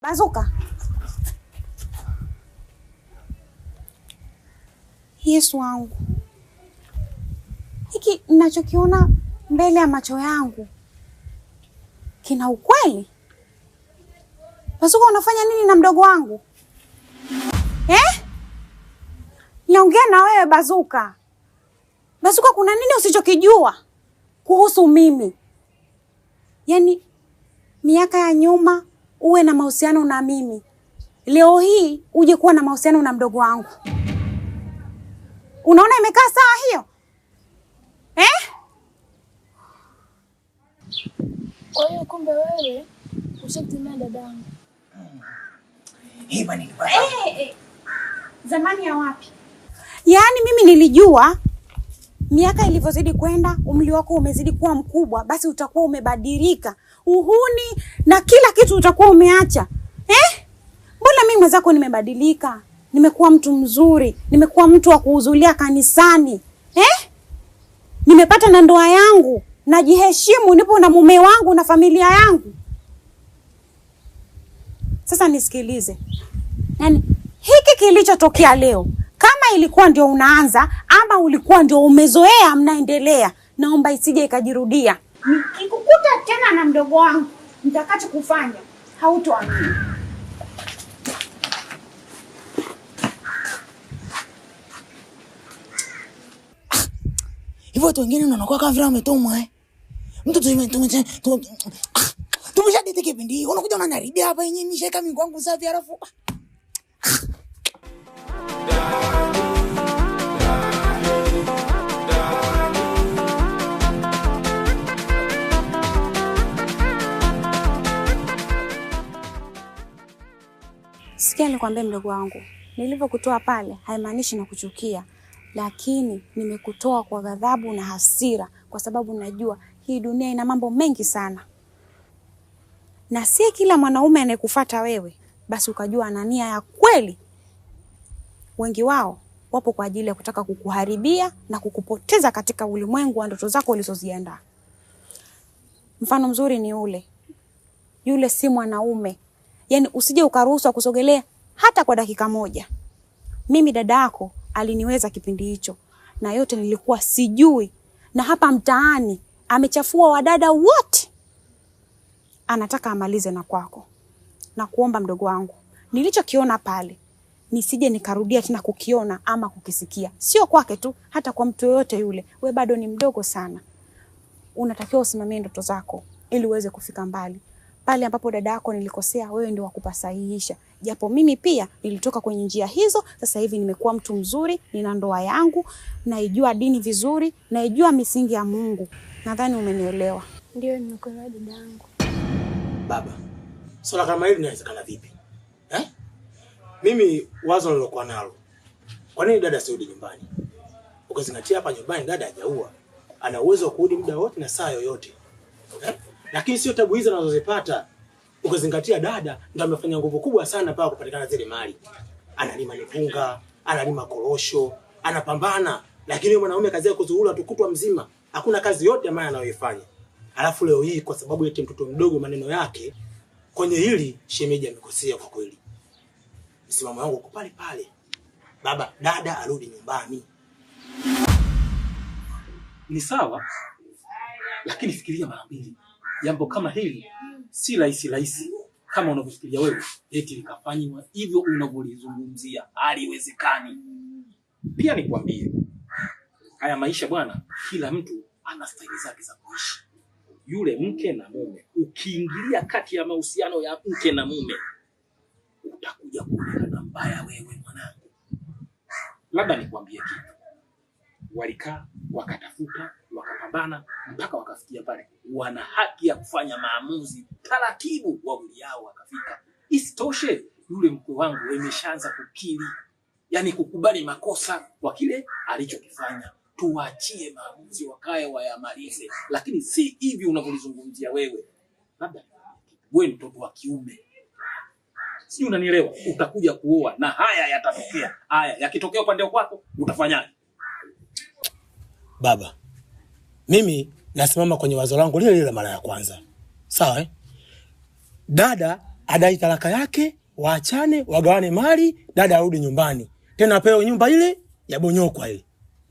Bazuka. Yesu wangu. Hiki ninachokiona mbele ya macho yangu kina ukweli? Bazuka, unafanya nini na mdogo wangu? Naongea na wewe Bazuka. Bazuka, kuna nini usichokijua kuhusu mimi? Yaani miaka ya nyuma uwe na mahusiano na mimi, leo hii uje kuwa na mahusiano na mdogo wangu. Unaona imekaa sawa hiyo? Kwa hiyo kumbe wewe ushatimia dadangu. Hiba ni baba. Zamani ya wapi? Yaani mimi nilijua miaka ilivyozidi kwenda, umri wako umezidi kuwa mkubwa, basi utakuwa umebadilika. Uhuni na kila kitu utakuwa umeacha. Mbona mimi mwenzako nimebadilika? Nimekuwa mtu mzuri, nimekuwa mtu wa kuhudhuria kanisani. Nimepata na ndoa yangu, najiheshimu, nipo na mume wangu na familia yangu. Sasa nisikilize. Yaani hiki kilichotokea leo, kama ilikuwa ndio unaanza ama ulikuwa ndio umezoea mnaendelea, naomba isije ikajirudia. Nikikukuta tena na mdogo wangu, nitakacho kufanya hautoamini. Hivyo watu wengine wanakuwa kama vile wametumwa Mtu tumeshadite kipindi. Unakuja unaniharibia hapa yenyewe nisheka mimi kwangu safi alafu. Sikia nikwambie mdogo wangu, nilivyokutoa pale haimaanishi na kuchukia, lakini nimekutoa kwa ghadhabu na hasira kwa sababu najua hii dunia ina mambo mengi sana. Na si kila mwanaume anayekufuata wewe basi ukajua ana nia ya kweli. Wengi wao wapo kwa ajili ya kutaka kukuharibia na kukupoteza katika ulimwengu wa ndoto zako ulizoziandaa. Mfano mzuri ni yule si mwanaume. Yaani usije ukaruhusu kusogelea hata kwa dakika moja. Mimi dada yako aliniweza kipindi hicho na yote nilikuwa sijui, na hapa mtaani amechafua wadada wote. Anataka amalize na kwako. Na kuomba mdogo wangu, nilichokiona pale nisije nikarudia tena kukiona ama kukisikia. Sio kwake tu, hata kwa mtu yote yule. We bado ni mdogo sana. Unatakiwa usimamie ndoto zako ili uweze kufika mbali. Pale ambapo dada yako nilikosea, wewe ndio wakupasahihisha. Japo mimi pia nilitoka kwenye njia hizo, sasa hivi nimekuwa mtu mzuri, nina ndoa yangu, naijua dini vizuri, naijua misingi ya Mungu. Nadhani umenielewa. Ndio nimekuelewa dadangu. Baba, swala kama hili linawezekana vipi? Mimi wazo nilokuwa nalo, kwa nini dada asirudi nyumbani? Ukizingatia hapa nyumbani dada hajaua. Ana uwezo wa kurudi muda wote na saa yoyote. Lakini sio tabu hizo anazozipata. Ukizingatia dada ndio amefanya nguvu kubwa sana mpaka kupatikana zile mali. Analima mipunga, analima korosho, anapambana. Lakini yule mwanaume kazi yake kuzuhula tukutwa mzima. Hakuna kazi yote ambayo anayoifanya. Alafu leo hii kwa sababu eti mtoto mdogo maneno yake, kwenye hili shemeji amekosea kwa kweli. Msimamo wangu uko pale pale. Baba, dada arudi nyumbani. Ni sawa, lakini fikiria mara mbili. Jambo kama hili si rahisi kama unavyofikiria wewe. Eti likafanywa hivyo unavyolizungumzia, haliwezekani. Pia nikwambie, haya maisha bwana, kila mtu ana staili zake za kuishi. Yule mke na mume, ukiingilia kati ya mahusiano ya mke na mume, utakuja kuonekana mbaya wewe mwanangu. Labda nikwambie kitu. Walikaa, wakatafuta, wakapambana mpaka wakafikia pale. Wana haki ya kufanya maamuzi taratibu, wawili yao wakafika. Isitoshe yule mke wangu imeshaanza kukiri, yani kukubali makosa kwa kile alichokifanya. Tuachie maamuzi wakae wayamalize, lakini si hivi unavyolizungumzia wewe. Labda wewe mtoto wa kiume, sijui unanielewa, utakuja kuoa na haya yatatokea. Haya yakitokea upande wako utafanyaje? Baba, mimi nasimama kwenye wazo langu lile lile mara ya kwanza. Sawa Dada adai talaka yake, waachane, wagawane mali, dada arudi nyumbani. Tena apewe nyumba ile ya Bonyokwa ile.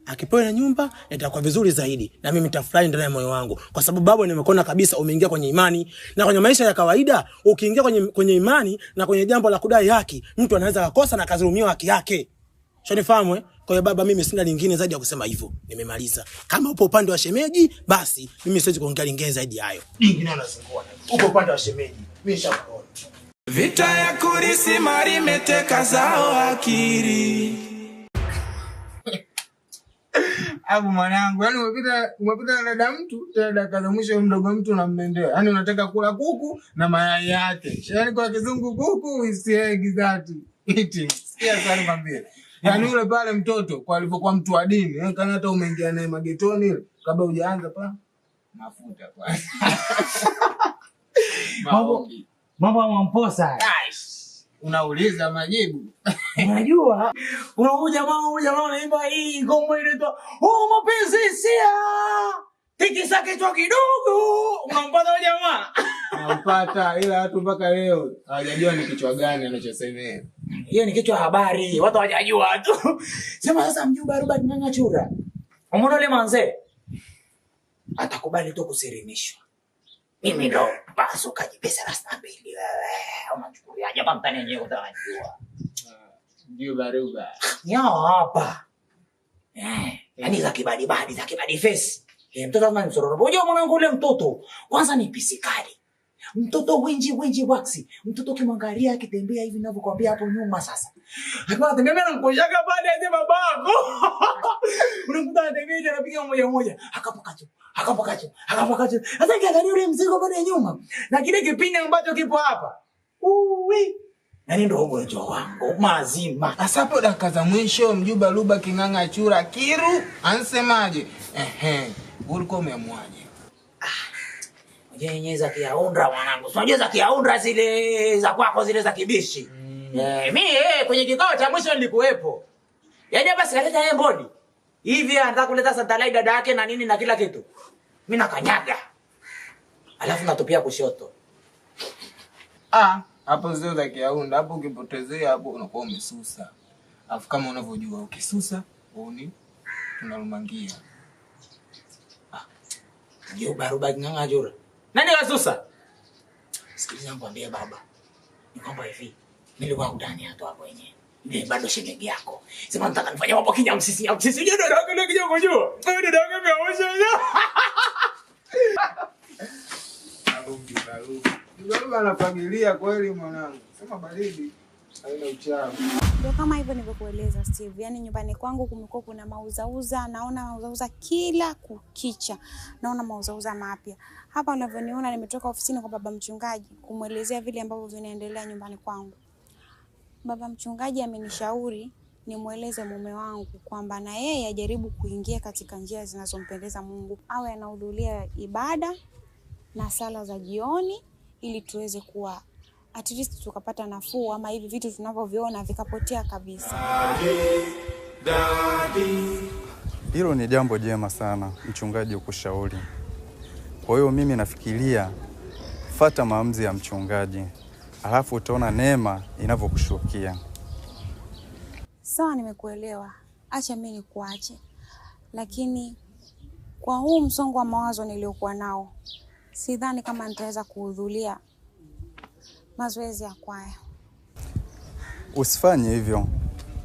Akipewa na nyumba itakuwa vizuri zaidi na mimi nitafurahi ndani ya moyo wangu kwa sababu baba nimekuona kabisa umeingia kwenye imani na kwenye maisha ya kawaida ukiingia kwenye imani na kwenye jambo la kudai haki mtu anaweza kukosa na kazulumiwa haki yake. Shonifahamu Kwa hiyo baba mimi sina lingine zaidi ya kusema hivyo. Nimemaliza. Kama upo upande wa shemeji basi mimi siwezi kuongea lingine zaidi hayo. Lingine anazingua. Upo upande wa shemeji. Mimi nishakuona. Vita ya kurisi mali meteka zao akili. Abu mwanangu, yani umepita na dada mtu, tena dakika za mwisho mdogo mtu unamendea. Yani unataka kula kuku na mayai yake. Yani kwa kizungu kuku is egg that eating. Sikia sana mwambie. Yani yule pale mtoto kwa alivyokuwa mtu wa dini, kana hata umeingia naye magetoni ile kabla hujaanza pa mafuta kwa. Mambo mamposa. Unauliza majibu. Unajua kuna jamaa anaimba hii ngoma inaitwa mapenzi sia tikisa kichwa kidogo. Unampata huyo jamaa? Nampata, ila watu mpaka leo hawajajua ni kichwa gani anachosemea. Hiyo ni kichwa habari, watu hawajajua tu. Sema sasa mjumba Robert Ng'ang'achura. Umeona yule manze? Atakubali tu kusirimishwa. Mimi ndo basi ukajipesa rasta mbili wewe. Unachukulia hapa mtani yenyewe utajua. Ndio baruba. Nyao hapa. Yaani za kibadi face. Mtoto kama msororo. Unajua mwanangu ule mtoto kwanza ni pisikali. Mtoto wenji waxi. Mtoto kimwangalia akitembea hivi ninavyokuambia hapo nyuma sasa. Alikuwa anatembea na mkoshaka baada ya babako. Unakuta anatembea anapiga moja. Akapakacho. Sasa kiangalia ule mzigo pale nyuma. Na kile kipindi ambacho kipo hapa. Nani ndo ugonjwa wangu mazima. Sasa hapo dakika za mwisho mjumba Robert Ng'ang'achura Kiru ansemaje? Ulikuwa umeamwaje? Yenye za kiaundra mwanangu. Unajua za kiaundra zile za kwako zile za kibishi. Mimi kwenye kikao cha mwisho nilikuwepo. Yaani hapa sikaleta yeye mbodi. Hivi anataka kuleta Santalai dada yake na nini na kila kitu. Mimi nakanyaga. Alafu natupia kushoto. Hapo sio za kiaunda, hapo ukipotezea hapo unakuwa umesusa. Alafu kama unavyojua ukisusa, tunarumangia. Ndio Robert Ng'ang'achura. Nani wasusa? Sikiliza nikwambie baba. Ni kwamba hivi, nilikuwa kudani hapo wenyewe. Ndio bado shemeji yako. Sema nataka nifanye mambo kinyamsisi. Ndio dada yako ndio kijana kujua. Dada yako ameosha. Ndio anafagilia kweli mwanangu. Sema baridi haina uchafu. Ndio kama hivyo nilivyokueleza Steve. Yaani nyumbani kwangu kumekuwa kuna mauzauza, naona mauzauza kila kukicha. Naona mauzauza mapya. Hapa unavyoniona nimetoka ofisini kwa baba mchungaji kumuelezea vile ambavyo vinaendelea nyumbani kwangu. Baba mchungaji amenishauri nimueleze mume wangu kwamba na yeye ajaribu kuingia katika njia zinazompendeza Mungu. Awe anahudhuria ibada na sala za jioni ili tuweze kuwa at least tukapata nafuu ama hivi vitu tunavyoviona vikapotea kabisa. Hilo ni jambo jema sana mchungaji ukushauri. Kwa hiyo mimi nafikiria fuata maamuzi ya mchungaji. Alafu utaona neema inavyokushukia. Sawa, nimekuelewa. Acha mimi nikuache. Lakini kwa huu msongo wa mawazo niliokuwa nao, sidhani kama nitaweza kuhudhuria mazoezi ya kwaya. Usifanye hivyo.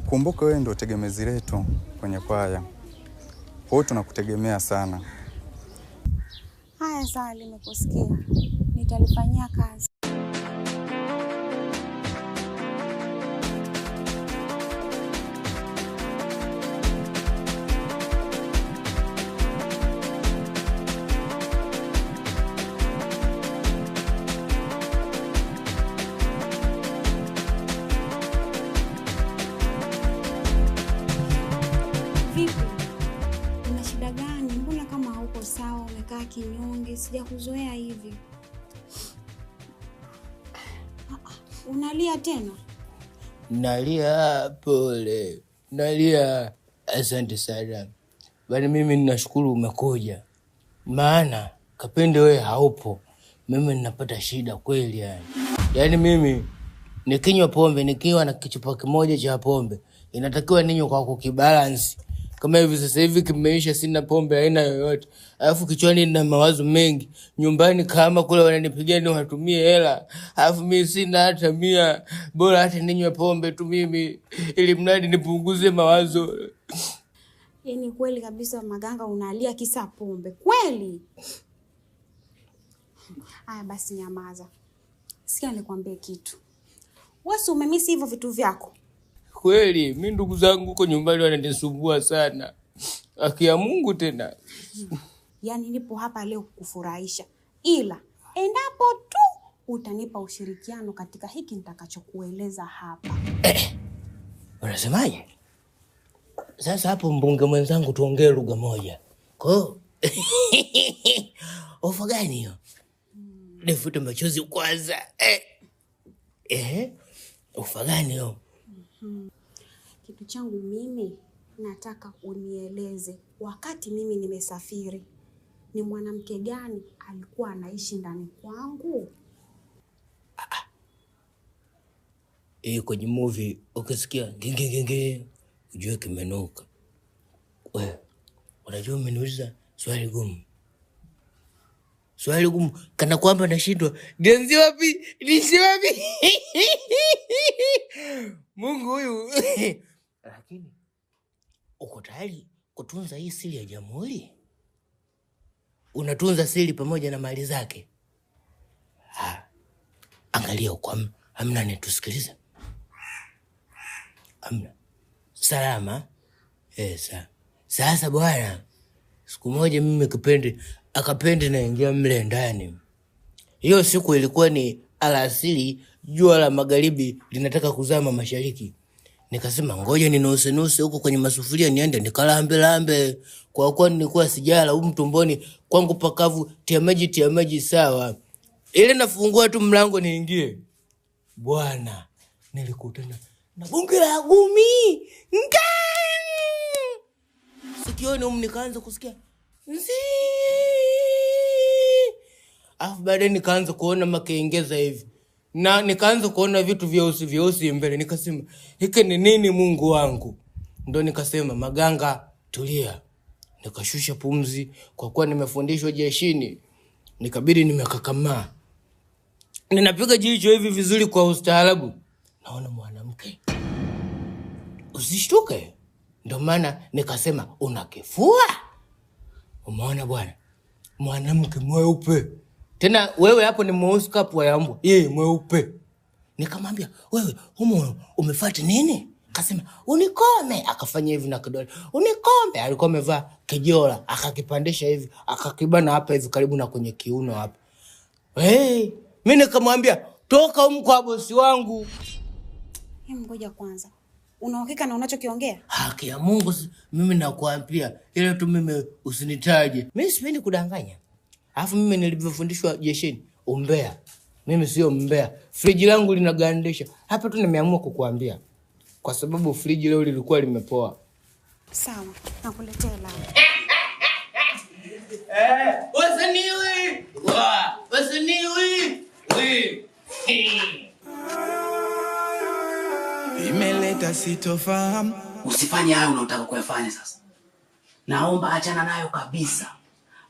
Kumbuka wewe ndio tegemezi letu kwenye kwaya. Kwa hiyo tunakutegemea sana. Haya sawa, nimekusikia. Nitalifanyia kazi. Una shida gani? Mbona kama hauko sawa, umekaa kinyonge, sijakuzoea hivi. Unalia tena? Nalia pole. Nalia asante sana. Bali mimi ninashukuru umekuja. Maana kapende wewe haupo. Mimi ninapata shida kweli yani. Yaani mimi nikinywa pombe, nikiwa na kichupa kimoja cha pombe, inatakiwa ninywe kwa kukibalance. Kama hivi sasa hivi kimeisha, sina pombe aina yoyote. Alafu kichwani nina mawazo mengi. Nyumbani kama kule wananipigia ni watumie hela. Alafu mimi sina hata 100. Bora hata ninywe pombe tu mimi ili mradi nipunguze mawazo. Yaani kweli kabisa Maganga unalia kisa pombe. Kweli? Haya basi nyamaza. Sikia nikwambie kitu. Wewe umemisi hivyo vitu vyako? Kweli, mimi ndugu zangu huko nyumbani wananisumbua sana. Akia Mungu tena. Yaani nipo hapa leo kukufurahisha. Ila endapo tu utanipa ushirikiano katika hiki nitakachokueleza hapa. Unasemaje? Sasa hapo mbunge mwenzangu tuongee lugha moja. Kwa ofa gani hiyo? Nifute machozi kwanza. Ofa gani hiyo? Kitu changu mimi nataka unieleze wakati mimi nimesafiri ni mwanamke gani alikuwa anaishi ndani kwangu? Kwenye movie ukisikia ngenge ujue kimenuka. Wewe unajua umeniuliza swali gumu. Swali gumu kana kwamba nashindwa. Nianze wapi? Nianze wapi? Mungu huyu. Lakini uko tayari kutunza hii siri ya Jamhuri? Unatunza siri pamoja na mali zake? Angalia uko hamna netusikiliza. Hamna. Salama. Sasa bwana, siku moja mimi akapende naingia mle ndani. Hiyo siku ilikuwa ni alasiri, jua la magharibi linataka kuzama mashariki. Nikasema ngoja ninuse huko kwenye masufuria niende nikalambe. Kwa kuwa nilikuwa sijala tumboni kwangu pakavu, tia maji sawa. Ile nafungua tu mlango niingie. Bwana, nilikutana na bunge la gumi. Sikioni nikaanza kusikia nzi. Alafu baadaye nikaanza kuona makengeza hivi. Na nikaanza kuona vitu vyeusi mbele. Nikasema, hiki ni nini Mungu wangu? Ndo nikasema, Maganga tulia. Nikashusha pumzi kwa kuwa nimefundishwa jeshini. Nikabidi nimekakamaa. Ninapiga jicho hivi vizuri kwa ustaarabu. Naona mwanamke. Usishtuke. Ndo maana nikasema unakifua. Umeona bwana? Mwanamke mweupe. Tena wewe hapo ni mweusi kapu ya mbwa. Yeye mweupe. Nikamwambia, "Wewe umefuata nini?" Akasema, "Unikome." Akafanya hivi na kidole. "Unikome." Alikuwa amevaa kijola, akakipandisha hivi, akakibana hapa hivi karibu na kwenye kiuno hapa. Mimi nikamwambia, "Toka huko kwa bosi wangu." Ngoja kwanza. Unahakika na unachokiongea? Haki ya Mungu mimi nakuambia, ile tu mimi usinitaje. Mimi sipendi kudanganya. Alafu mimi nilivyofundishwa jeshini, umbea. Mimi sio mbea. Friji langu linagandisha. Hapa tu nimeamua kukuambia. Kwa sababu friji leo lilikuwa limepoa. Sawa, nakuletea la. Wasaniwe. Wasaniwe. Imeleta sitofahamu. Usifanye hayo unataka kuyafanya sasa. Naomba achana nayo kabisa.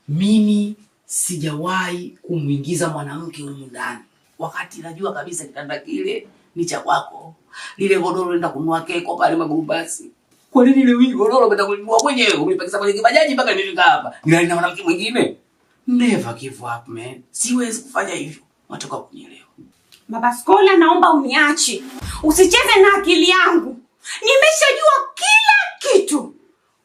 Mimi sijawahi kumuingiza mwanamke humu ndani. Wakati najua kabisa kitanda kile ni cha kwako. Lile godoro nenda kununua keko pale Magumbasi. Kwa nini ile godoro umeenda kununua mwenyewe? Umepakisa kwenye kibajaji mpaka nilifika hapa. Nilali na mwanamke mwingine? Never give up, man. Siwezi kufanya hivyo. Nataka kunielewa. Mabaskola, naomba uniache. Usicheze na akili yangu. Nimeshajua kila kitu.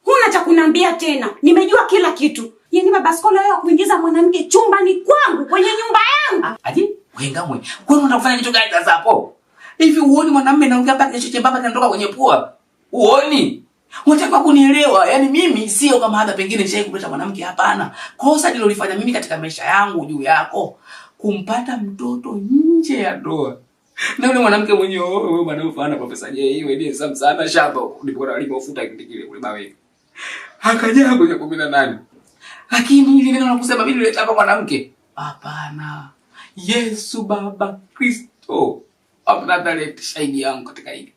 Huna cha kuniambia tena. Nimejua kila kitu. Yaani Mabaskola wewe kuingiza mwanamke chumbani kwangu kwenye nyumba yangu. Aje? Wengamwe. Kwani unataka kitu gani sasa hapo? Hivi uone mwanamume naongea mpaka kichwa chembamba kinatoka kwenye pua? Uoni? Unataka kunielewa? Yaani mimi sio kama hata pengine nishaye kuleta mwanamke, hapana. Kosa nililofanya mimi katika maisha yangu juu yako kumpata mtoto nje ya ndoa. Na yule mwanamke mwenyewe wewe mwanamfana Profesa J hiyo ndiye sana shamba ndipo alipofuta kile kule bawe. Akaja kwenye 18. Lakini ile neno la kusema mimi nileta hapa mwanamke. Hapana. Yesu Baba Kristo Oh, brother shahidi yangu katika hili.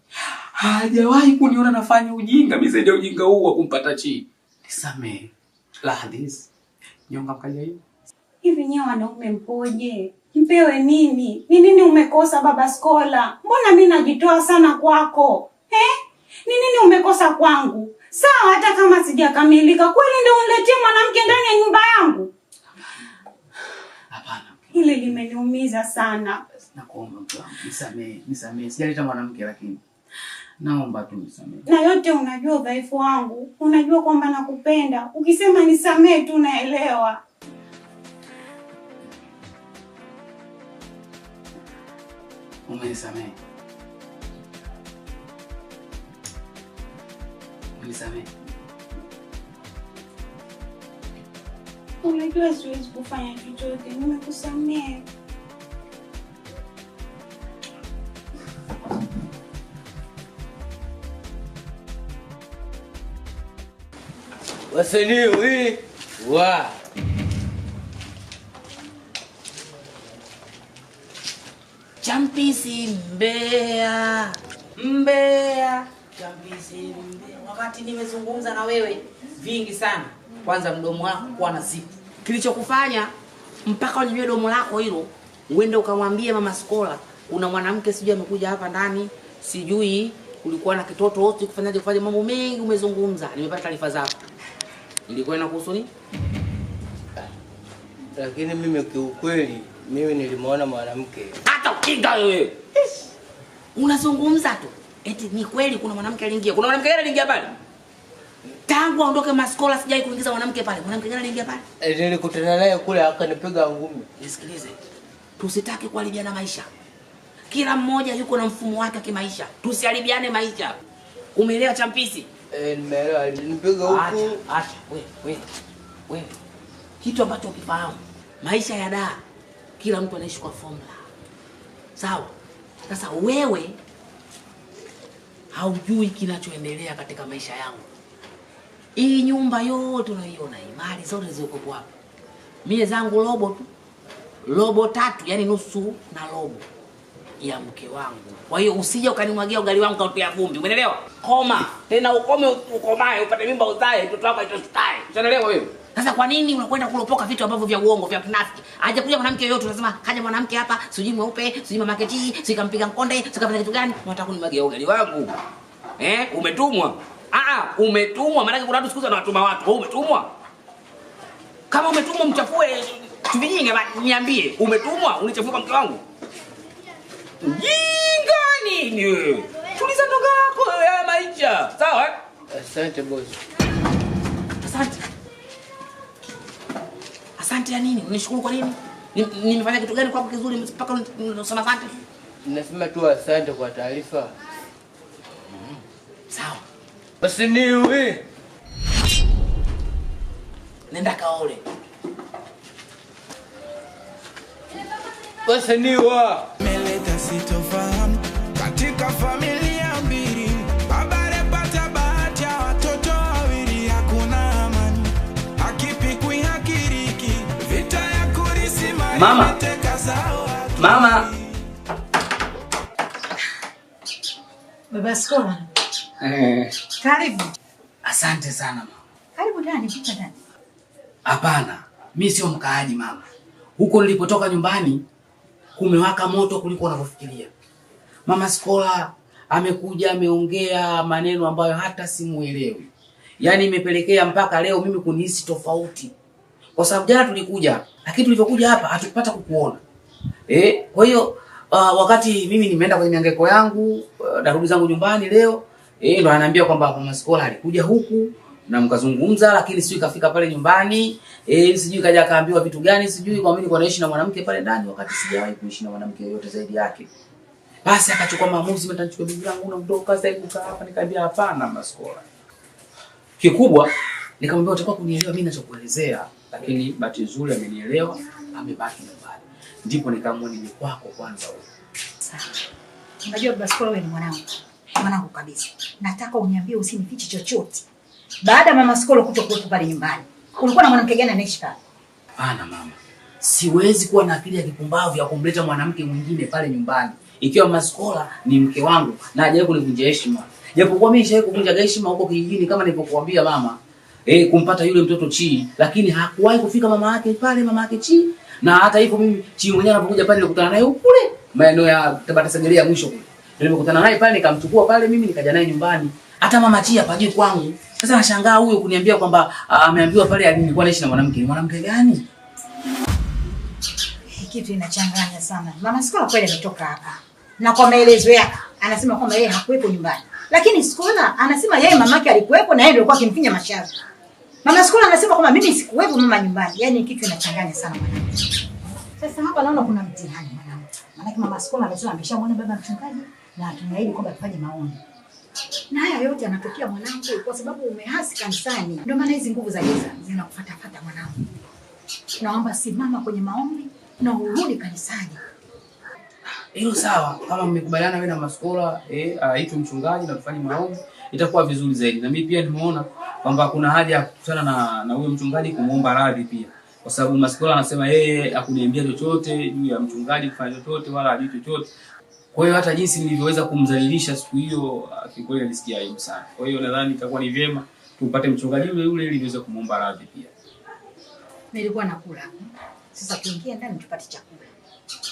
Hajawahi kuniona nafanya ujinga, mimi zaidi ya ujinga huu wa kumpata Chi. Nisamee. La hadis. Nyonga mkaja hivi. Hivi nyewe wanaume mpoje? Mpewe nini? Ni nini umekosa baba Skola? Mbona mimi najitoa sana kwako? Ni nini umekosa kwangu? Sawa hata kama sijakamilika, kweli ndio uniletee mwanamke ndani ya nyumba yangu? Hapana. Hili limeniumiza sana. Nakuomba mke wangu, nisamee. Sijaleta mwanamke lakini naomba tu nisamee. Na yote unajua udhaifu wangu. Unajua kwamba nakupenda. Ukisema nisamee tu naelewa. Umenisamee. Unisamee. Unajua siwezi kufanya chochote. Nimekusamea. Wasanii wa Champisi Mbeya, Champisi Mbeya. Wakati nimezungumza na wewe vingi sana, kwanza mdomo wako kuwa na zipu. Kilichokufanya mpaka unywe domo lako hilo, uende ukamwambie mama Skola kuna mwanamke sijui amekuja hapa ndani, sijui kulikuwa na kitoto wote kufanya mambo mengi umezungumza. Nimepata taarifa zako. Ilikuwa inakuhusu nini? Lakini mimi kiukweli nilimwona mwanamke. Hata ukinga wewe. Unazungumza tu. Eti ni kweli kuna mwanamke aliingia. Kuna mwanamke gani aliingia pale? Tangu aondoke Maskola sijai kuingiza mwanamke pale. Mwanamke gani aliingia pale? Nilikutana naye kule akanipiga ngumi. Nisikilize. Tusitaki kuharibiana maisha. Kila mmoja yuko na mfumo wake kimaisha. Tusiharibiane maisha. Umeelewa Champisi? Nimeelewa. Alinipiga huko. Acha. Wewe. Kitu ambacho ukifahamu. Maisha ya daa. Kila mtu anaishi kwa formula. Sawa? Sasa wewe haujui kinachoendelea katika maisha yangu. Hii nyumba yote unaiona, mali zote ziko hapa. Mie zangu robo tu. Robo tatu, yani nusu na robo ya mke wangu. Kwa hiyo usije ukanimwagia ugali wangu kautia vumbi. Umeelewa? Koma. Tena ukome ukomae, upate mimba uzae, mtoto wako aitoshtae. Unaelewa wewe? Sasa kwa nini unakwenda kulopoka vitu ambavyo vya uongo vya kinafiki? Haja kuja mwanamke yote unasema kaja mwanamke hapa, sijui mweupe, sijui mama Keti, sikampiga mkonde, sikafanya kitu gani? Unataka kunimwagia ugali wangu. Umetumwa. Umetumwa. Maana kuna watu siku hizi wanatuma watu. Wewe umetumwa? Kama umetumwa mchafue tuvijinga niambie. Umetumwa unichafue mke wangu? Jinga nini wewe? Tuliza ndoga yako ya maisha. Sawa? Asante boss. Asante ya nini? Unishukuru kwa nini? Nimefanya kitu gani kwako kizuri mpaka unasema asante? Nasema tu asante kwa taarifa. Sawa. Basi niwe. Nenda kaole. Basi niwa. Meleta sitofahamu katika familia mbili. Baba alipata bahati ya watoto wawili, hakuna amani. Hakipikwi hakiriki. Vita ya kurisi mali. Mama. Mama. Baba Skola. Karibu. Asante sana mama. Karibu ndani, pita ndani. Hapana, mimi sio mkaaji mama. Huko nilipotoka nyumbani kumewaka moto kuliko unavyofikiria. Mama Skola amekuja ameongea maneno ambayo hata simuelewi. Yaani imepelekea mpaka leo mimi kunihisi tofauti. Kwa sababu jana tulikuja, lakini tulivyokuja hapa hatukupata kukuona. Kwa hiyo wakati mimi nimeenda kwenye mihangaiko yangu, narudi zangu nyumbani leo, ndo ananiambia kwamba Mama Skola alikuja huku na mkazungumza, lakini sijui kafika pale nyumbani, sijui kaja kaambiwa vitu gani, sijui kwa mimi niko naishi na mwanamke pale ndani wakati sijawahi kuishi na mwanamke yoyote zaidi yake. Basi akachukua maamuzi, mimi nitachukua bibi yangu na kutoka sasa hivi kukaa hapa. Nikamwambia hapana Mama Skola. Kikubwa nikamwambia utakuwa kunielewa mimi ninachokuelezea, lakini bahati nzuri amenielewa, amebaki nyumbani. Ndipo nikaamua nije kwako kwanza wewe. Sawa. Unajua Baba Skola wewe ni mwanangu. Mwanangu kabisa. Nataka uniambie usinifiche chochote. Baada ya Mama Skola kutokuwepo pale nyumbani, ulikuwa na mwanamke gani anaishi pale? Hapana mama. siwezi kuwa na akili ya kipumbavu ya kumleta mwanamke mwingine pale nyumbani. Ikiwa Maskola ni mke wangu na hajawahi kunivunjia heshima. Japokuwa mimi nishawahi kuvunja heshima huko kijijini kama nilivyokuambia mama. Kumpata yule mtoto Chi, lakini hakuwahi kufika mama yake pale, mama yake Chi. Na hata hivyo mimi Chi mwenyewe anapokuja pale nilikutana naye kule maeneo ya Tabata Segerea mwisho kule. Nilikutana naye pale nikamchukua pale mimi nikaja naye nyumbani. Hata mama Chi hapajui kwangu. Sasa nashangaa huyo kuniambia kwamba ameambiwa pale alikuwa anaishi na mwanamke. Mwanamke gani? Kitu inachanganya sana. Mama Skola kweli ametoka hapa. Na kwa maelezo yake anasema kwamba yeye hakuwepo nyumbani. Lakini Skola anasema yeye mamake alikuwepo na yeye ndio alikuwa akimfinya mashavu. Mama Skola anasema kwamba mimi sikuwepo mama nyumbani. Yaani kitu inachanganya sana mwanangu. Sasa hapa naona kuna mtihani mwanangu. Maana Mama Skola amesema ameshamwona baba mchungaji na tunaahidi kwamba tufanye maombi. Na haya yote yanatokea mwanangu kwa sababu umehasi kanisani. Ndio maana hizi nguvu za giza zinakufuata mwanangu. Naomba simama kwenye maombi na urudi kanisani. Hilo sawa, kama mmekubaliana wewe na Maskola aitwe mchungaji na tufanye maombi, itakuwa vizuri zaidi. Na mimi pia nimeona kwamba kuna haja ya kukutana na huyo mchungaji kumuomba radhi pia. Kwa sababu Maskola anasema yeye hakuniambia chochote juu ya mchungaji kufanya chochote wala hajui chochote. Kwa hiyo hata jinsi nilivyoweza kumdhalilisha siku hiyo kikweli nilisikia aibu sana. Kwa hiyo nadhani itakuwa ni vyema tupate mchungaji yule ili niweze kumuomba radhi pia. Nilikuwa nakula. Sasa tuingie ndani tupate chakula.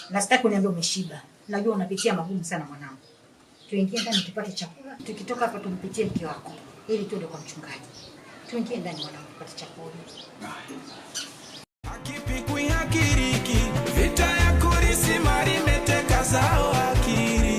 Na sitaki kuniambia umeshiba. Najua unapitia magumu sana mwanangu. Tuingie ndani tupate chakula. Tukitoka hapa tumpitie mke wako ili tuende kwa mchungaji. Tuingie ndani mwanangu tupate chakula. Hakipikwi hakiriki, vita ya kurisi mari meteka zao akiri.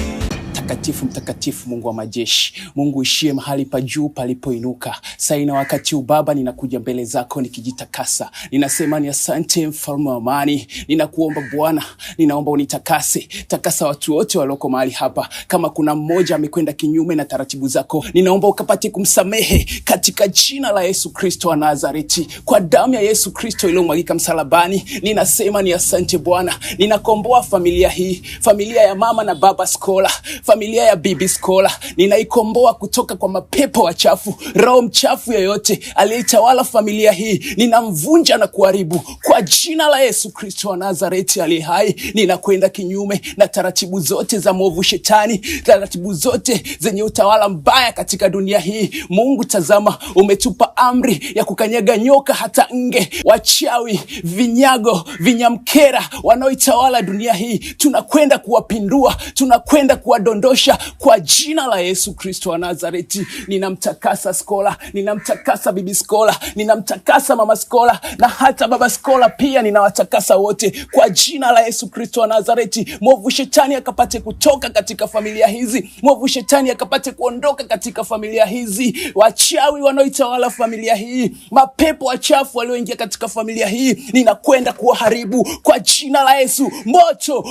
Mtakatifu, mtakatifu Mungu wa majeshi, Mungu ishie mahali pa juu palipoinuka. Saina wakati ubaba ninakuja mbele zako nikijitakasa. Ninasema ni asante mfalme wa amani. Ninakuomba Bwana, ninaomba unitakase. Takasa watu wote walioko mahali hapa. Kama kuna mmoja amekwenda kinyume na taratibu zako, ninaomba ukapate kumsamehe katika jina la Yesu Kristo wa Nazareti. Kwa damu ya Yesu Kristo iliyomwagika msalabani, ninasema ni asante Bwana. Ninakomboa familia hii, familia ya mama na baba Skola, familia ya bibi Skola. Ninaikomboa kutoka kwa mapepo wachafu, roho mchafu yoyote aliyetawala familia hii. Ninamvunja na kuharibu kwa jina la Yesu Kristo wa Nazareti aliye hai. Ninakwenda kinyume na taratibu zote za mwovu shetani, taratibu zote zenye utawala mbaya katika dunia hii. Mungu tazama, umetupa amri ya kukanyaga nyoka hata nge, wachawi, vinyago, vinyamkera wanaoitawala dunia hii. Tunakwenda kuwapindua, tunakwenda kuwadondosha kwa jina la Yesu Kristo wa Nazareti. Ninamtakasa Skola, ninamtakasa bibi Skola, ninamtakasa mama Skola na hata baba Skola pia ninawatakasa wote kwa jina la Yesu Kristo wa Nazareti. Mwovu shetani akapate kutoka katika familia hizi, mwovu shetani akapate kuondoka katika familia hizi. Wachawi wanaoitawala familia hii, mapepo wachafu walioingia katika familia hii, ninakwenda kuwaharibu kwa jina la Yesu.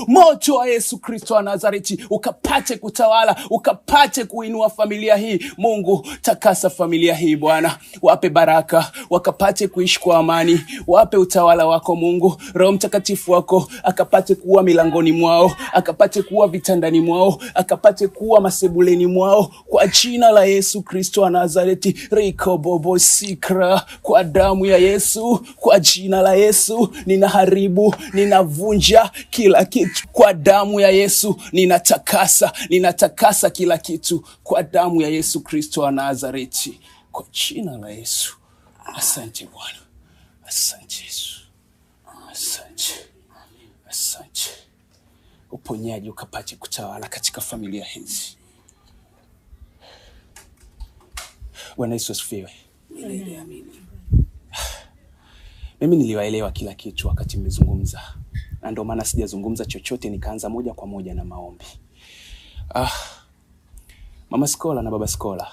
Moto wa Yesu Kristo wa Nazareti ukapate kutawala, ukapate kuinua familia hii. Mungu takasa familia hii Bwana, wape baraka, wakapate kuishi kwa amani, wape utawala wako Mungu. Roho Mtakatifu wako akapate kuwa milangoni mwao, akapate kuwa vitandani mwao, akapate kuwa masebuleni mwao kwa jina la Yesu Kristo wa Nazareti. Riko bobo sikra, kwa damu ya Yesu, kwa jina la Yesu ninaharibu, ninavunja kila kitu kwa damu ya Yesu. Ninatakasa kila kitu kwa damu ya Yesu Kristo wa Nazareti, kwa jina la Yesu. Asante Bwana, asante Yesu, asante. Uponyaji ukapate kutawala katika familia hizi. Bwana Yesu asifiwe. Mimi niliwaelewa kila kitu wakati mmezungumza, na ndio maana sijazungumza chochote, nikaanza moja kwa moja na maombi. Mama Skola na baba Skola,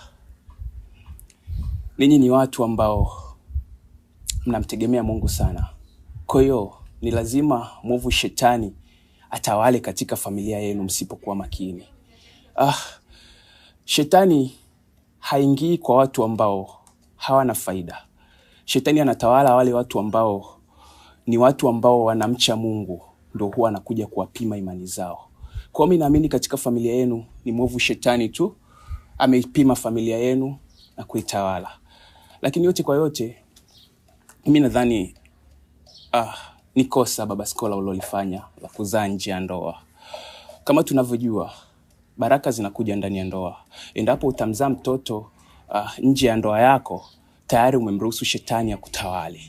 ninyi ni watu ambao mnamtegemea Mungu sana. Kwa hiyo ni lazima mwovu shetani atawale katika familia yenu msipokuwa makini. Shetani haingii kwa watu ambao hawana faida. Shetani anatawala wale watu ambao ni watu ambao wanamcha Mungu, ndio huwa anakuja kuwapima imani zao. Kwa mimi naamini katika familia yenu ni mwovu shetani tu ameipima familia yenu na kuitawala. Lakini yote kwa yote, mimi nadhani ni kosa baba Skola ulilofanya la kuzaa nje ya ndoa. Kama tunavyojua, baraka zinakuja ndani ya ndoa. Endapo utamzaa mtoto nje ya ndoa yako, tayari umemruhusu shetani akutawale.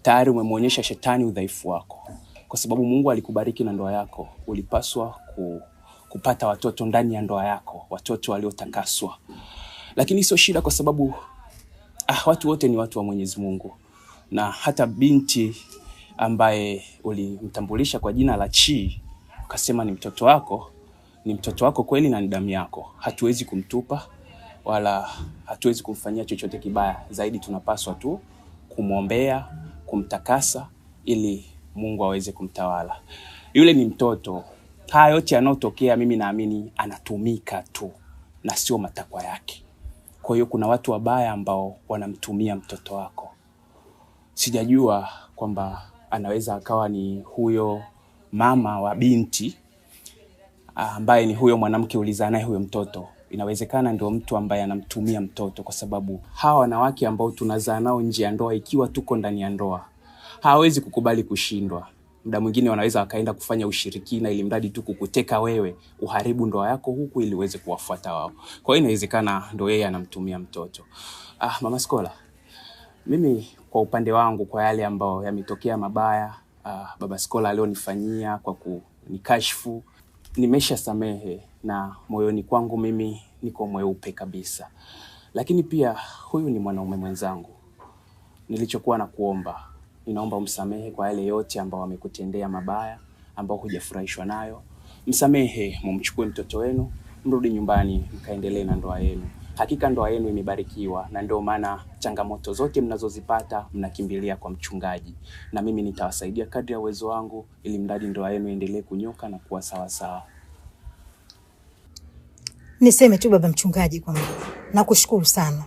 Tayari umemwonyesha shetani udhaifu wako. Kwa sababu Mungu alikubariki na ndoa yako, ulipaswa kupata watoto ndani ya ndoa yako, watoto waliotakaswa. Lakini sio shida, kwa sababu watu wote ni watu wa Mwenyezi Mungu. Na hata binti ambaye ulimtambulisha kwa jina la Chi, ukasema ni mtoto wako kweli na ni damu yako. Hatuwezi kumtupa wala hatuwezi kumfanyia chochote kibaya. Zaidi tunapaswa tu kumwombea, kumtakasa ili Mungu aweze kumtawala. Yule ni mtoto. Haya yote yanayotokea, mimi naamini anatumika tu na sio matakwa yake. Kwa hiyo kuna watu wabaya ambao wanamtumia mtoto wako. Sijajua kwamba anaweza akawa ni huyo mama wa binti ambaye ni huyo mwanamke ulizaa naye huyo mtoto. Inawezekana ndio mtu ambaye anamtumia mtoto, kwa sababu hawa wanawake ambao tunazaa nao nje ya ndoa, ikiwa tuko ndani ya ndoa, hawezi kukubali kushindwa. Muda mwingine wanaweza wakaenda kufanya ushirikina ili mradi tu kukuteka wewe, uharibu ndoa yako huku ili uweze kuwafuata wao. Kwa hiyo inawezekana ndio yeye anamtumia mtoto. Mama Skola, mimi kwa upande wangu, kwa yale ambao yametokea mabaya baba Skola alionifanyia kwa kunikashfu, nimesha samehe na moyoni kwangu mimi niko mweupe kabisa. Lakini pia huyu ni mwanaume mwenzangu. Nilichokuwa na kuomba, ninaomba umsamehe kwa yale yote ambao wamekutendea mabaya, ambao hujafurahishwa nayo. Msamehe, mumchukue mtoto wenu, mrudi nyumbani, mkaendelee na ndoa yenu. Hakika ndoa yenu imebarikiwa, na ndio maana changamoto zote mnazozipata mnakimbilia kwa mchungaji. Na mimi nitawasaidia kadri ya uwezo wangu ili mradi ndoa yenu iendelee kunyoka na kuwa sawa sawa. Niseme tu baba mchungaji kwamba nakushukuru sana.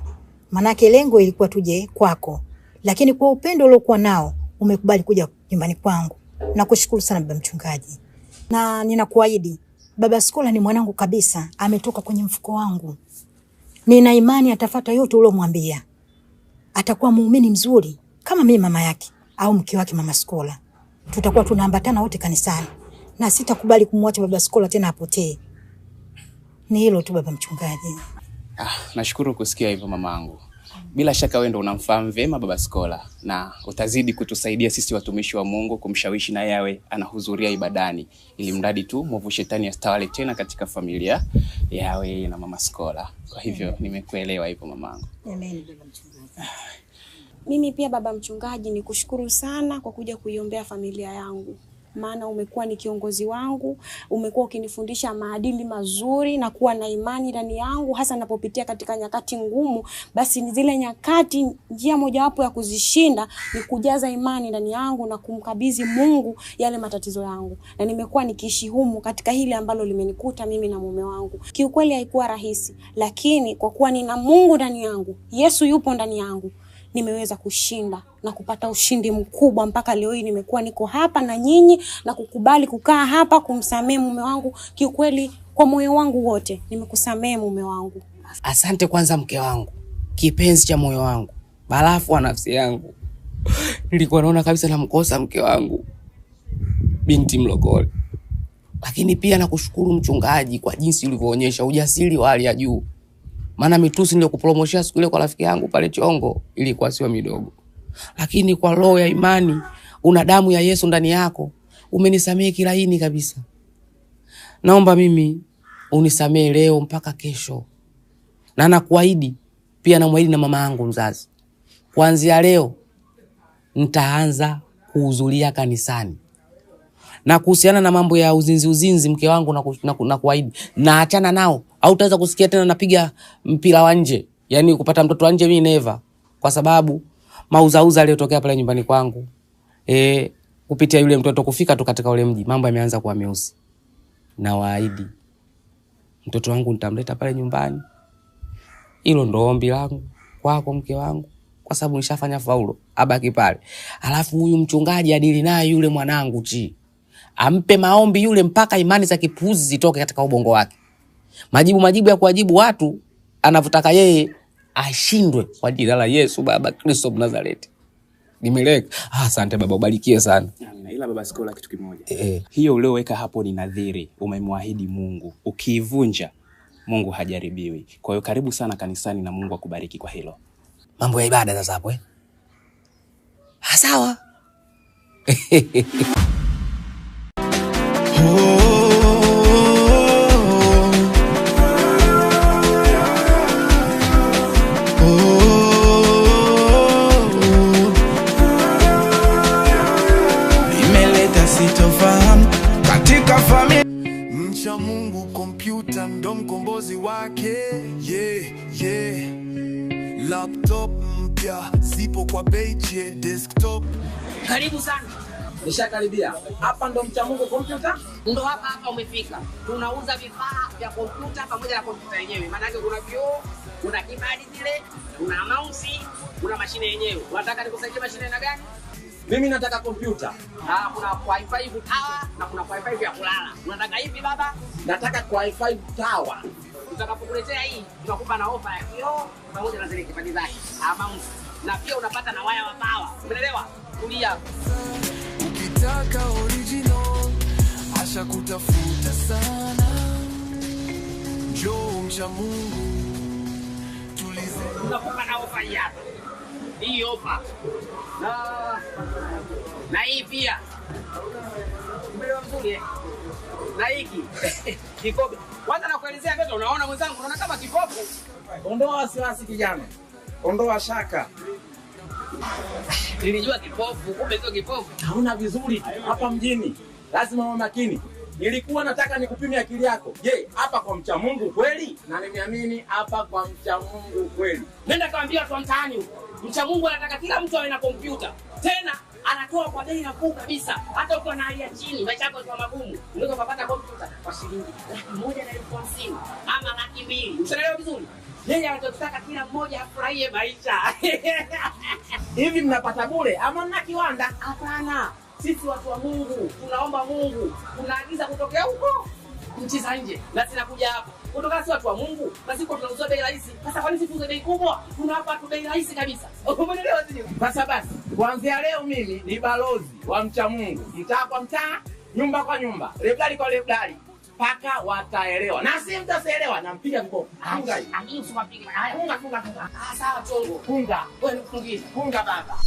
Manake lengo ilikuwa tuje kwako, lakini kwa upendo uliokuwa nao umekubali kuja nyumbani kwangu. Nakushukuru sana baba mchungaji. Na ninakuahidi baba Skola ni mwanangu kabisa, ametoka kwenye mfuko wangu. Nina imani atafuata yote uliyomwambia. Atakuwa muumini mzuri kama mimi mama yake au mke wake mama Skola. Tutakuwa tunaambatana wote kanisani, na sitakubali kumwacha baba Skola tena apotee. Ni hilo tu baba mchungaji. Nashukuru kusikia hivyo mamangu. Bila shaka wewe ndo unamfahamu vema baba Skola, na utazidi kutusaidia sisi watumishi wa Mungu kumshawishi na yawe anahudhuria ibadani, ili mradi tu mwovu shetani astawale tena katika familia yawe na mama Skola. Kwa hivyo nimekuelewa hivyo mamangu. Amen baba mchungaji. Mimi pia baba mchungaji nikushukuru sana kwa kuja kuiombea familia yangu. Maana umekuwa ni kiongozi wangu, umekuwa ukinifundisha maadili mazuri na kuwa na imani ndani yangu, hasa ninapopitia katika nyakati ngumu. Basi ni zile nyakati, njia mojawapo ya kuzishinda ni kujaza imani ndani yangu na kumkabidhi Mungu yale matatizo yangu. Na nimekuwa nikiishi humu katika hili ambalo limenikuta mimi na mume wangu. Kiukweli haikuwa rahisi, lakini kwa kuwa nina Mungu ndani yangu, Yesu yupo ndani yangu, nimeweza kushinda na kupata ushindi mkubwa mpaka leo hii nimekuwa niko hapa na nyinyi na kukubali kukaa hapa kumsamehe mume wangu. Kiukweli kwa moyo wangu wote nimekusamehe mume wangu. Asante kwanza mke wangu, kipenzi cha moyo wangu, barafu wa nafsi yangu. Nilikuwa naona kabisa namkosa mke wangu, binti mlokole. Lakini pia nakushukuru mchungaji kwa jinsi ulivyoonyesha ujasiri wa hali ya juu. Maana mitusi ndio kupromoshia siku ile kwa rafiki yangu pale Chongo ilikuwa sio midogo. Lakini kwa roho ya imani, una damu ya Yesu ndani yako, umenisamehe kilaini kabisa. Naomba mimi unisamehe leo mpaka kesho. Na nakuahidi pia, namwahidi na mama yangu mzazi, kuanzia leo nitaanza kuhudhuria kanisani. Na kuhusiana na mambo ya uzinzi mke wangu na kuahidi na achana nao. Au utaweza kusikia tena napiga mpira wa nje, yani kupata mtoto wa nje mimi never, kwa sababu mauzauza aliyotokea pale nyumbani kwangu kupitia yule mtoto kufika tu katika ule mji, mambo yameanza kuwa meusi. Na waahidi mtoto wangu nitamleta pale nyumbani. Hilo ndo ombi langu kwako mke wangu, kwa sababu nishafanya faulo, abaki pale. Alafu huyu mchungaji adili naye yule mwanangu Chi, ampe maombi yule mpaka imani za kipuzi zitoke katika ubongo wake. Majibu ya kuwajibu watu anavutaka yeye ashindwe kwa jina la Yesu Baba Kristo Mnazareti. Nimeleka. Asante baba, ubarikiwe sana. Ila baba Skola, kitu kimoja. Hiyo ulioweka hapo ni nadhiri, umemwahidi Mungu. Ukiivunja Mungu hajaribiwi. Kwa hiyo karibu sana kanisani na Mungu akubariki kwa hilo. Mambo ya ibada sasa hapo sawa. Nimeleta sitofahamu katika familia. Mcha Mungu kompyuta ndo mkombozi wake. Laptop mpya zipo kwa beije desktop. Karibu sana. Nishakaribia. Hapa ndo Mcha Mungu kompyuta. Ndo hapa umefika. Tunauza vifaa vya kompyuta pamoja na kompyuta yenyewe. Maana yake kuna vioo, kuna kibadi zile, kuna mouse, kuna mashine yenyewe. Unataka nikusaidie mashine aina gani? Mimi nataka kompyuta. Kuna Wi-Fi tower na kuna Wi-Fi ya kulala. Unataka hivi baba? Nataka Wi-Fi tower. Tutakapokuletea hii, tunakupa na ofa ya kioo pamoja na zile kibadi zake. Mouse. Na pia unapata na waya wa power. Umeelewa? Kulia. Ukitaka original, asha kutafuta sana. Njoo Mcha Mungu, tulize. Tunakupa na ofa hii hapa. Hii ofa. Na hii pia. Umeelewa vizuri Na hiki. Kikombe. Kwanza nakuelezea ndio unaona mwenzangu, unaona kama kipofu. Ondoa wasiwasi kijana. Ondoa shaka. Nilijua kipofu, kumbe sio kipofu. Hauna vizuri hapa mjini. Lazima uwe makini. Nilikuwa nataka nikupime akili yako. Je, hapa kwa Mcha Mungu kweli? Na nimeamini hapa kwa Mcha Mungu kweli. Nenda kaambia watu mtaani huko. Mcha Mungu anataka kila mtu awe na kompyuta. Tena anatoa kwa bei nafuu kabisa. Hata ukiwa na hali ya chini, maisha yako ni magumu, unaweza kupata kompyuta kwa shilingi 150,000 ama 200,000. Unaelewa vizuri? Yeye anataka kila mmoja afurahie maisha. Hivi mnapata bure ama mna kiwanda? Hapana. Sisi watu wa Mungu, tunaomba Mungu, tunaagiza kutokea huko nchi za nje na tunakuja hapa. Kutoka si watu wa Mungu, basi kwa tunauza bei rahisi. Sasa kwa nini tuuze bei kubwa? Tunawapa tu bei rahisi kabisa. Umeelewa sio? Sasa basi, kuanzia leo mimi ni balozi wa Mcha Mungu. Mtaa kwa mtaa, nyumba kwa nyumba, lebdali kwa lebdali. Paka wataelewa. Na si mtaelewa nampiga viboko. Funga hii. Lakini usipige. Haya, funga. Sawa chongo. Funga. Wewe fungiza. Funga baba.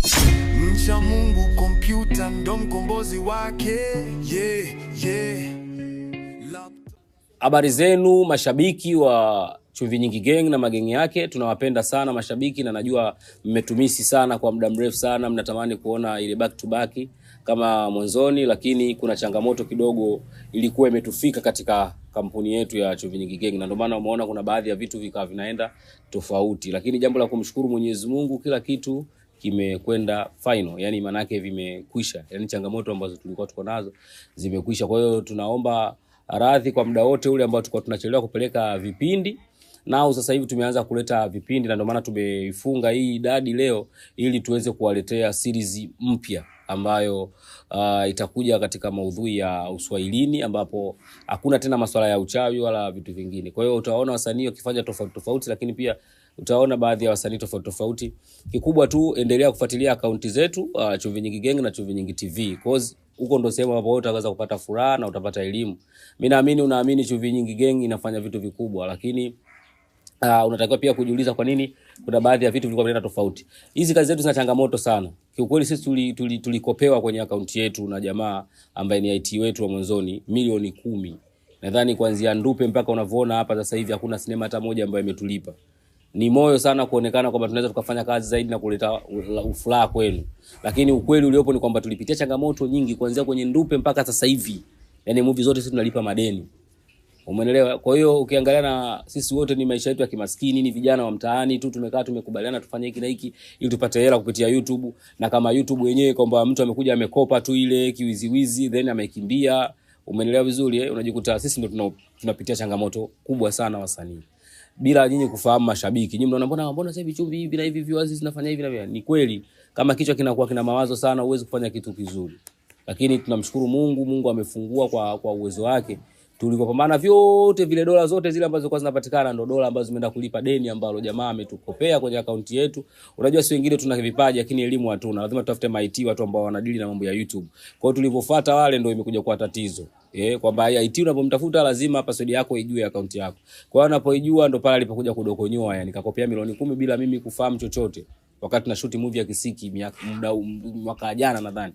Mcha Mungu kompyuta ndo mkombozi wake. Habari zenu mashabiki wa Chumvi Nyingi Gang na magengi yake, tunawapenda sana mashabiki na najua mmetumisi sana kwa muda mrefu sana, mnatamani kuona ile back to back kama mwanzoni, lakini kuna changamoto kidogo ilikuwa imetufika katika kampuni yetu ya Chumvi Nyingi Gang na ndio maana umeona kuna baadhi ya vitu vikawa vinaenda tofauti, lakini jambo la kumshukuru Mwenyezi Mungu, kila kitu kimekwenda final, yani maana yake vimekwisha, yani changamoto ambazo tulikuwa tuko nazo zimekwisha. Kwa hiyo tunaomba radhi kwa muda wote ule ambao tulikuwa tunachelewa kupeleka vipindi. Nao sasa hivi tumeanza kuleta vipindi na ndio maana tumeifunga hii idadi leo ili tuweze kuwaletea series mpya ambayo itakuja katika maudhui ya Uswahilini, ambapo hakuna tena masuala ya uchawi wala vitu vingine. Kwa hiyo utaona wasanii wakifanya tofauti tofauti, lakini pia utaona baadhi ya wasanii tofauti tofauti. Kikubwa tu endelea kufuatilia akaunti zetu Chumvi Nyingi Gang na Chumvi Nyingi TV, cause huko ndo sehemu ambapo utaweza kupata furaha na utapata elimu. Mimi naamini unaamini Chumvi Nyingi Gang inafanya vitu vikubwa, lakini unatakiwa pia kujiuliza kwa nini kuna baadhi ya vitu vilikuwa vinaenda tofauti. Hizi kazi zetu zina changamoto sana. Kiukweli sisi tulikopewa kwenye akaunti yetu na jamaa ambaye ni IT wetu wa mwanzoni milioni 10. Nadhani kuanzia ndupe mpaka unavyoona hapa sasa hivi hakuna sinema hata moja ambayo imetulipa. Ni moyo sana kuonekana kwamba tunaweza tukafanya kazi zaidi na kuleta ufuraha kwenu. Lakini ukweli uliopo ni kwamba tulipitia changamoto nyingi kuanzia kwenye ndupe mpaka sasa hivi. Yaani movie zote sisi tunalipa madeni. Umeelewa? Kwa hiyo ukiangalia na sisi wote ni maisha yetu ya kimaskini, ni vijana wa mtaani tu, tumekaa tumekubaliana tufanye hiki na hiki ili tupate hela kupitia YouTube. Na kama YouTube yenyewe kwamba mtu amekuja amekopa tu ile kiwiziwizi then amekimbia, umeelewa vizuri unajikuta sisi ndio tunapitia changamoto kubwa sana wasanii. Bila nyinyi kufahamu mashabiki, nyinyi mnaona mbona sasa hivi Chumvi hivi na hivi viewers zinafanya hivi na hivi. Ni kweli kama kichwa kinakuwa kina mawazo sana uweze kufanya kitu kizuri. Lakini tunamshukuru Mungu, Mungu amefungua kwa uwezo wake Tulikopambana vyote vile dola zote zile ambazo zilikuwa zinapatikana ndo dola ambazo zimeenda kulipa deni ambalo jamaa ametukopea kwenye akaunti yetu. Unajua si wengine tuna vipaji lakini elimu hatuna. Lazima tutafute IT watu ambao wanadili na mambo ya YouTube. Kwa hiyo tulivyofuata wale ndo imekuja kwa tatizo. Kwamba IT unapomtafuta lazima password yako ijue akaunti yako. Kwa hiyo anapoijua ndo pale alipokuja kudokonyoa, yani kakopea milioni 10 bila mimi kufahamu chochote. Wakati na shoot movie ya Kisiki mwaka jana nadhani.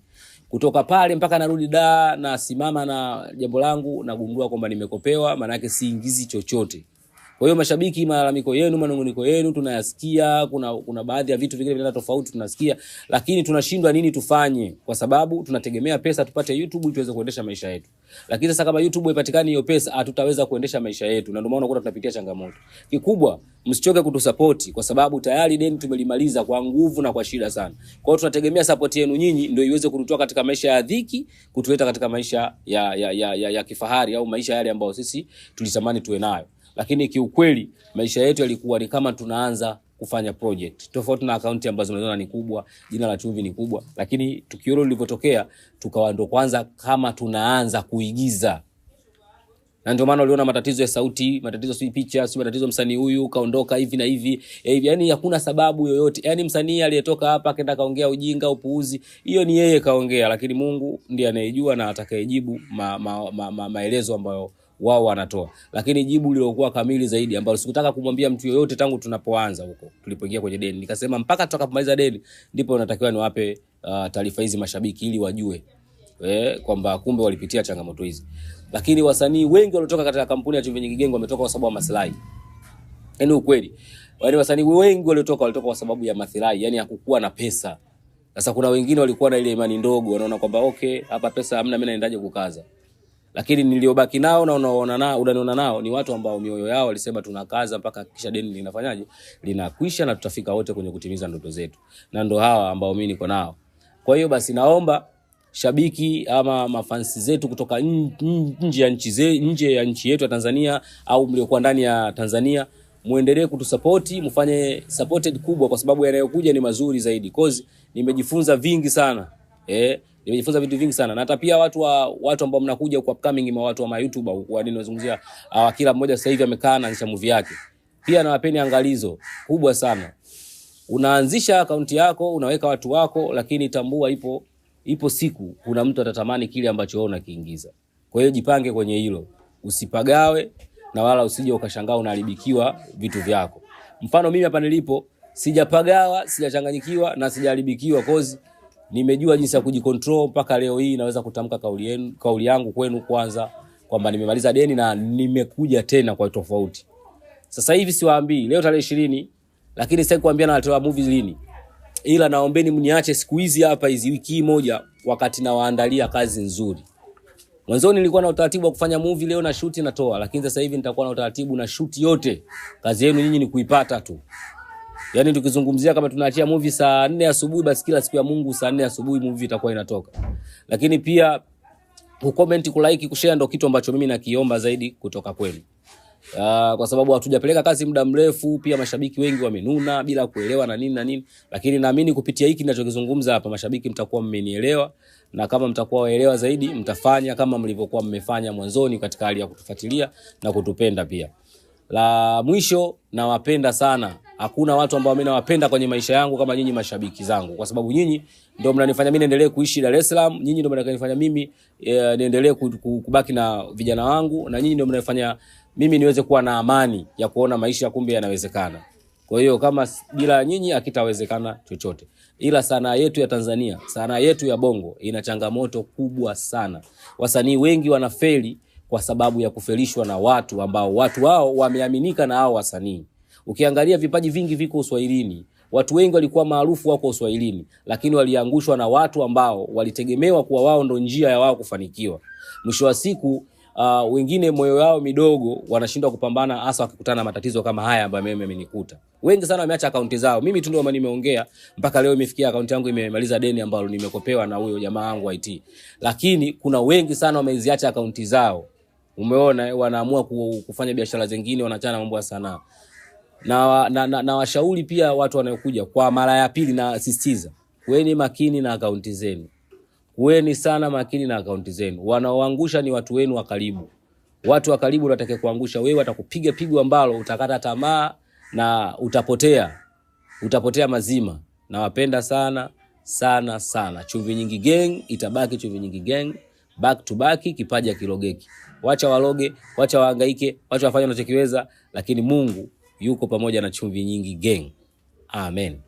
Kutoka pale mpaka narudi da na simama na jambo langu na gundua kwamba nimekopewa, maana yake siingizi chochote. Kwa hiyo mashabiki, malalamiko yenu, manunguniko yenu tunayasikia, kuna baadhi ya vitu vingine vinaenda tofauti tunasikia, lakini tunashindwa nini tufanye kwa sababu tunategemea pesa tupate YouTube ili tuweze kuendesha maisha yetu. Lakini sasa kama YouTube haipatikani hiyo pesa, hatutaweza kuendesha maisha yetu. Na ndio maana unakuta tunapitia changamoto. Kikubwa, msichoke kutusupport kwa sababu tayari deni tumelimaliza kwa nguvu na kwa shida sana. Kwa hiyo tunategemea support yenu nyinyi ndio iweze kututoa katika maisha ya dhiki, kutuleta katika maisha ya kifahari au maisha yale ambayo sisi tulitamani tuwe nayo. Lakini kiukweli maisha yetu yalikuwa ni kama tunaanza kufanya project. Tofauti na akaunti ambazo unaona ni kubwa, jina la Chumvi ni kubwa, lakini tukio hilo lilipotokea tukawa ndo kwanza kama tunaanza kuigiza. Na ndio maana uliona matatizo ya sauti, matatizo si picha, si matatizo msanii huyu kaondoka hivi na hivi. Yaani hakuna sababu yoyote. Yaani msanii aliyetoka hapa akaenda kaongea ujinga, upuuzi, hiyo ni yeye kaongea, lakini Mungu ndiye anayejua na atakayejibu maelezo ambayo wao wanatoa. Lakini jibu lilokuwa kamili zaidi ambalo sikutaka kumwambia mtu yoyote tangu tunapoanza huko tulipoingia kwenye deni, nikasema mpaka tutakapomaliza deni ndipo natakiwa niwape taarifa hizi mashabiki ili wajue kwamba kumbe walipitia changamoto hizi. Lakini wasanii wengi waliotoka katika kampuni ya Chumvi Nyingi Gang wametoka kwa sababu ya maslahi. Yaani ukweli, wale wasanii wengi walitoka kwa sababu ya maslahi, yani hakukuwa na pesa. Sasa kuna wengine walikuwa na ile imani ndogo, wanaona kwamba okay, hapa pesa hamna, mimi naendaje kukaza. Lakini niliobaki nao na unaniona nao ni watu ambao mioyo yao walisema tunakaza mpaka kisha deni linafanyaje, linakwisha na tutafika wote kwenye kutimiza ndoto zetu. Na ndo hawa ambao mimi niko nao. Kwa hiyo basi naomba shabiki ama mafansi zetu kutoka nje ya nchi yetu ya Tanzania au mliokuwa ndani ya Tanzania muendelee kutusupport, mfanye supported kubwa kwa sababu yanayokuja ni mazuri zaidi. Cause nimejifunza vingi sana. Nimejifunza vitu vingi sana. Na hata pia watu ambao mnakuja kwa upcoming watu wa YouTuber kwa nini nazungumzia kila mmoja sasa hivi amekaa na nisha movie yake. Pia nawapeni angalizo kubwa sana. Unaanzisha akaunti yako, unaweka watu wako, lakini tambua ipo siku kuna mtu atatamani kile ambacho wewe unakiingiza. Kwa hiyo jipange kwenye hilo. Usipagawe na wala usije ukashangaa unaharibikiwa vitu vyako. Mfano mimi hapa nilipo sijapagawa, sijachanganyikiwa na sijaharibikiwa cause nimejua jinsi ya kujikontrol mpaka leo hii naweza kutamka kauli yangu kwenu kwanza kwamba nimemaliza deni na nimekuja tena kwa tofauti. Sasa hivi siwaambii leo tarehe 20 lakini sasa kuambia natoa movie lini. Ila naombeni mniache siku hizi hapa hizi wiki moja wakati nawaandalia kazi nzuri. Mwanzoni nilikuwa na utaratibu wa kufanya movie leo na shoot natoa, lakini sasa hivi nitakuwa na utaratibu na shoot yote. Kazi yenu nyinyi ni kuipata tu. Yaani tukizungumzia kama tunaachia movie saa 4 asubuhi basi kila siku ya Mungu saa 4 asubuhi movie itakuwa inatoka. Lakini pia kucomment, kulike, kushare ndio kitu ambacho mimi nakiomba zaidi kutoka kwenu. Kwa sababu hatujapeleka kazi muda mrefu, pia mashabiki wengi wamenuna bila kuelewa na nini, lakini naamini kupitia hiki ninachokizungumza hapa mashabiki mtakuwa mmenielewa, na kama mtakuwa waelewa zaidi mtafanya kama mlivyokuwa mmefanya mwanzoni katika hali ya kutufuatilia na kutupenda pia. La mwisho, nawapenda sana. Hakuna watu ambao mimi nawapenda kwenye maisha yangu kama nyinyi mashabiki zangu, kwa sababu nyinyi ndio mnanifanya mimi niendelee kuishi Dar es Salaam, nyinyi ndio mnanifanya mimi niendelee kubaki na vijana wangu, na nyinyi ndio mnanifanya mimi niweze kuwa na amani ya kuona maisha kumbe yanawezekana. Kwa hiyo kama bila nyinyi hakitawezekana chochote. Ila sanaa yetu ya Tanzania, sanaa yetu ya Bongo ina changamoto kubwa sana. Wasanii wengi wanafeli kwa sababu ya kufelishwa na watu ambao watu wao wameaminika na hao wasanii. Ukiangalia vipaji vingi viko Uswahilini. Watu wengi walikuwa maarufu wako Uswahilini, lakini waliangushwa na watu ambao walitegemewa kuwa wao ndo njia ya wao kufanikiwa. Mwisho wa siku wengine moyo wao midogo wanashindwa kupambana hasa wakikutana na matatizo kama haya ambayo mimi amenikuta. Wengi sana wameacha akaunti zao. Mimi tu ndio nimeongea mpaka leo imefikia akaunti yangu imemaliza deni ambalo nimekopewa na huyo jamaa wangu IT. Lakini kuna wengi sana wameziacha akaunti zao. Umeona, wanaamua kufanya biashara zingine, wanachana mambo ya sanaa. Na washauri pia watu wanaokuja kwa mara ya pili na sisitiza, kuweni makini na akaunti zenu. Kuweni sana makini na akaunti zenu. Wanaoangusha ni watu wenu wa karibu. Watu wa karibu watakaye kuangusha wewe, watakupiga pigo ambalo utakata tamaa na utapotea mazima. Nawapenda sana sana sana. Chumvi Nyingi Gang itabaki Chumvi Nyingi Gang, back to back, kipaja kilogeki. Wacha waloge, wacha wahangaike, wacha wafanye wanachokiweza, lakini Mungu yuko pamoja na Chumvi Nyingi Gang. Amen.